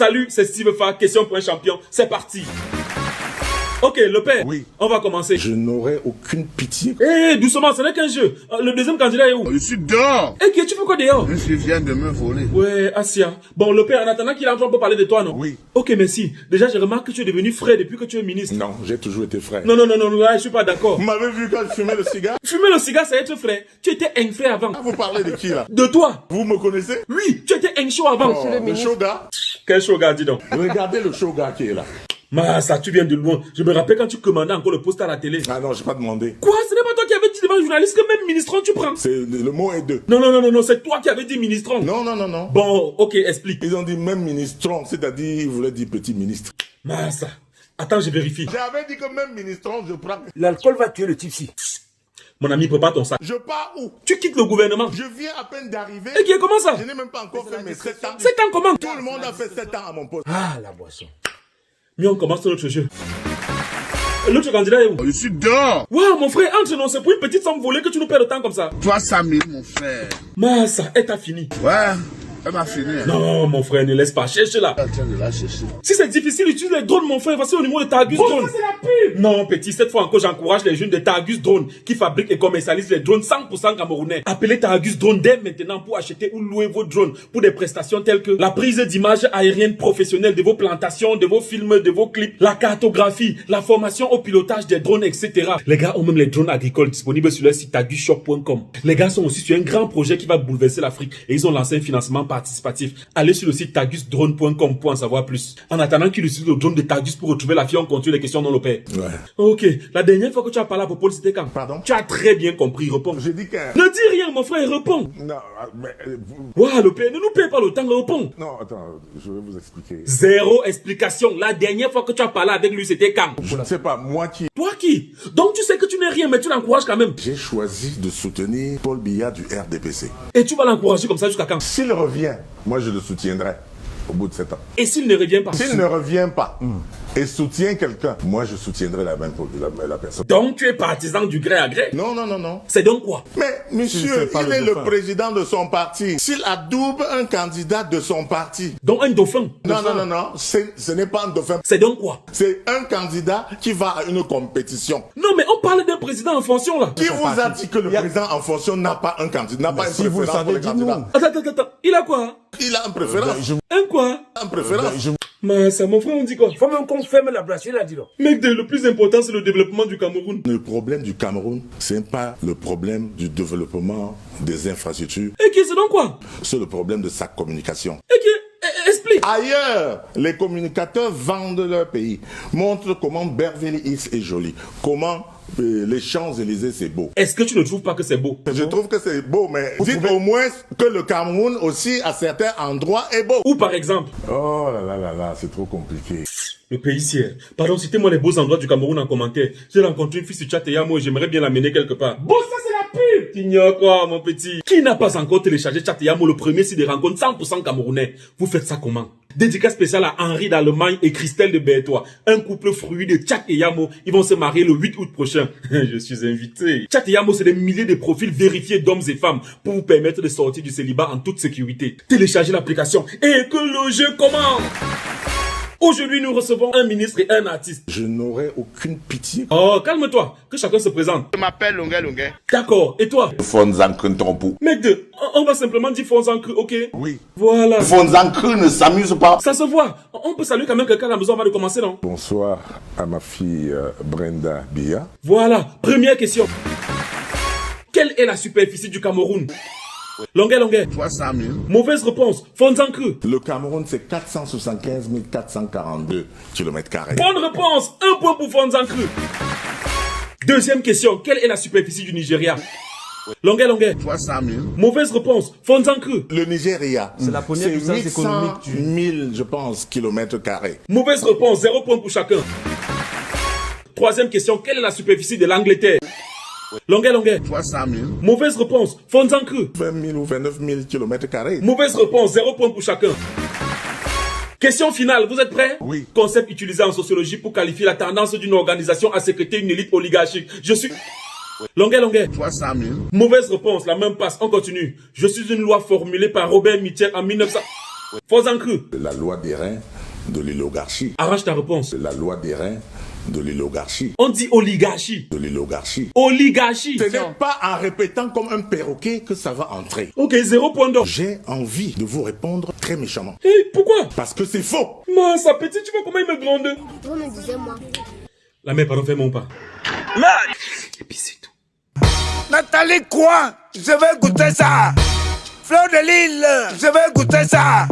Salut, c'est Steve Fa, question pour un champion. C'est parti. Ok, le père. Oui. On va commencer. Je n'aurai aucune pitié. Doucement, ce n'est qu'un jeu. Le deuxième candidat est où? Je suis dehors. Tu fais quoi dehors? Je viens de me voler. Ouais, Asia. Bon, le père, en attendant qu'il entre, on peut parler de toi, non? Oui. Ok, merci. Déjà, je remarque que tu es devenu frais depuis que tu es ministre. Non, j'ai toujours été frère. Non, là, je suis pas d'accord. Vous m'avez vu quand je fumais le cigare? Fumer le cigare, c'est être frais. Tu étais un frais avant. Vous parlez de qui là? De toi? Vous me connaissez? Oui, tu étais un chaud avant. Oh, le shoga. Quel chaud gars, dis donc. Regardez le shoga qui est là. Ça, tu viens de loin. Je me rappelle quand tu commandais encore le poste à la télé. Ah non, j'ai pas demandé. Quoi? Ce n'est pas toi qui avais dit devant le journaliste que même ministron tu prends? Le mot est deux. Non, c'est toi qui avais dit ministron. Non. Bon, ok, explique. Ils ont dit même ministron, c'est-à-dire, ils voulaient dire petit ministre. Ça. Attends, je vérifie. J'avais dit que même ministron, je prends. L'alcool va tuer le type-ci. Mon ami, prépare ton sac. Je pars où? Tu quittes le gouvernement. Je viens à peine d'arriver. Comment ça? Je n'ai même pas encore fait mes 7 ans. 7 ans comment? Tout le monde a fait 7 ans à mon poste. Ah, la boisson. Mais on commence notre jeu. L'autre candidat est où? Je suis dehors. Waouh, mon frère, entre, non, c'est pour une petite somme volée que tu nous perds le temps comme ça. 300 000, mon frère. Ça, elle t'a fini. Ouais, elle m'a fini. Non, mon frère, ne laisse pas. Cherche là. Elle est en train de la chercher. Si c'est difficile, utilise les drones, mon frère. Voici au numéro de Targus Drone. c'est la pub. Non, petit, cette fois encore, j'encourage les jeunes de Targus Drone qui fabriquent et commercialisent les drones 100% camerounais. Appelez Targus Drone dès maintenant pour acheter ou louer vos drones pour des prestations telles que la prise d'images aériennes professionnelles de vos plantations, de vos films, de vos clips, la cartographie, la formation au pilotage des drones, etc. Les gars ont même les drones agricoles disponibles sur leur site targusshop.com. Les gars sont aussi sur un grand projet qui va bouleverser l'Afrique et ils ont lancé un financement participatif. Allez sur le site targusdrone.com pour en savoir plus. En attendant qu'il utilise le drone de Targus pour retrouver la fille, on continue les questions non le père. Ouais. Ok, la dernière fois que tu as parlé à Popol, c'était quand? Pardon? Tu as très bien compris, réponds. J'ai dit que... Ne dis rien, mon frère, réponds. Non, mais... Waouh, le père, ne nous paye pas le temps, réponds. Non, attends, je vais vous expliquer. Zéro explication. La dernière fois que tu as parlé avec lui, c'était quand? Je ne sais pas, moi qui... Toi qui? Donc tu sais que tu n'es rien, mais tu l'encourages quand même. J'ai choisi de soutenir Paul Biya du RDPC. Et tu vas l'encourager comme ça jusqu'à quand? S'il revient, moi je le soutiendrai au bout de 7 ans. Et s'il ne revient pas? S'il ne revient pas et soutient quelqu'un, moi je soutiendrai la même la personne. Donc tu es partisan du gré à gré? Non. C'est donc quoi? Mais monsieur, pas il le est le dauphin. président de son parti. S'il adoube un candidat de son parti. Donc un dauphin? Non, ce n'est pas un dauphin. C'est donc quoi? C'est un candidat qui va à une compétition. Non, mais on parle d'un président en fonction là. Qui vous a dit que le président en fonction n'a pas un candidat, n'a pas une si vous le préférence pour savez, les dites-nous. candidats? Attends. Il a quoi? Il a une préférence. Un quoi? Une préférence. Ça, mon frère, on dit quoi? Il faut même qu'on ferme la blasphème là, dis-donc. Mec, le plus important, c'est le développement du Cameroun. Le problème du Cameroun, c'est pas le problème du développement des infrastructures, C'est donc quoi? c'est le problème de sa communication. Explique. Ailleurs, les communicateurs vendent leur pays, montrent comment Beverly Hills est joli, comment les Champs-Élysées c'est beau. Est-ce que tu ne trouves pas que c'est beau? Je trouve que c'est beau, mais dites au moins que le Cameroun aussi, à certains endroits, est beau. Ou par exemple, Oh là, c'est trop compliqué. le pays ciel. Pardon, citez-moi les beaux endroits du Cameroun en commentaire. J'ai rencontré une fille sur Chateyamo et j'aimerais bien l'amener quelque part. Bon, ça c'est la pub! T'ignores quoi, mon petit? Qui n'a pas encore téléchargé Chateyamo, le premier site de rencontre 100% camerounais? Vous faites ça comment? Dédicace spéciale à Henri d'Allemagne et Christelle de Bertois. Un couple fruit de Chateyamo. Ils vont se marier le 8 août prochain. Je suis invité. Chateyamo, c'est des milliers de profils vérifiés d'hommes et femmes pour vous permettre de sortir du célibat en toute sécurité. Téléchargez l'application et que le jeu commence! Aujourd'hui, nous recevons un ministre et un artiste. Je n'aurai aucune pitié. Oh, calme-toi, que chacun se présente. Je m'appelle Longuet. D'accord, et toi? Fonzankrentrompo. Mec de, on va simplement dire Fonzankru, ok? Oui. Voilà. Fonzankre ne s'amuse pas. Ça se voit. On peut saluer quand même quelqu'un à la maison avant de commencer, non? Bonsoir à ma fille Brenda Biya. Voilà, première question. Quelle est la superficie du Cameroun? Longuet. 300 000. Mauvaise réponse. Fonzankru. Le Cameroun, c'est 475 442 km². Bonne réponse. Un point pour Fonzankru. Deuxième question. Quelle est la superficie du Nigeria? Longuet. 300 000. Mauvaise réponse. Fonzankru. Le Nigeria, C'est la première puissance 800 économique du... 000, je pense, km². Mauvaise réponse. 0 point pour chacun. Troisième question. Quelle est la superficie de l'Angleterre? Longuet. 300 000. Mauvaise réponse. Fonzankru. 20 000 ou 29 000 km². Mauvaise réponse. 0 point pour chacun. Question finale. Vous êtes prêts? Oui. Concept utilisé en sociologie pour qualifier la tendance d'une organisation à sécréter une élite oligarchique. Je suis... Longuet. 300 000. Mauvaise réponse. La même passe. On continue. Je suis une loi formulée par Robert Mitchell en 1900... Faux encre. La loi des reins de l'oligarchie. Arrache ta réponse. La loi des reins de l'oligarchie. On dit oligarchie. De l'oligarchie. Oligarchie. Ce n'est pas en répétant comme un perroquet que ça va entrer. Ok, 0 point d'or. J'ai envie de vous répondre très méchamment. Hey, pourquoi? Parce que c'est faux. Ma, sa petite, tu vois comment il me gronde? Vous me disiez moi. La mère, pardon, fais mon pas. Et puis c'est tout. Nathalie quoi? Je vais goûter ça. Fleur de Lille, je vais goûter ça.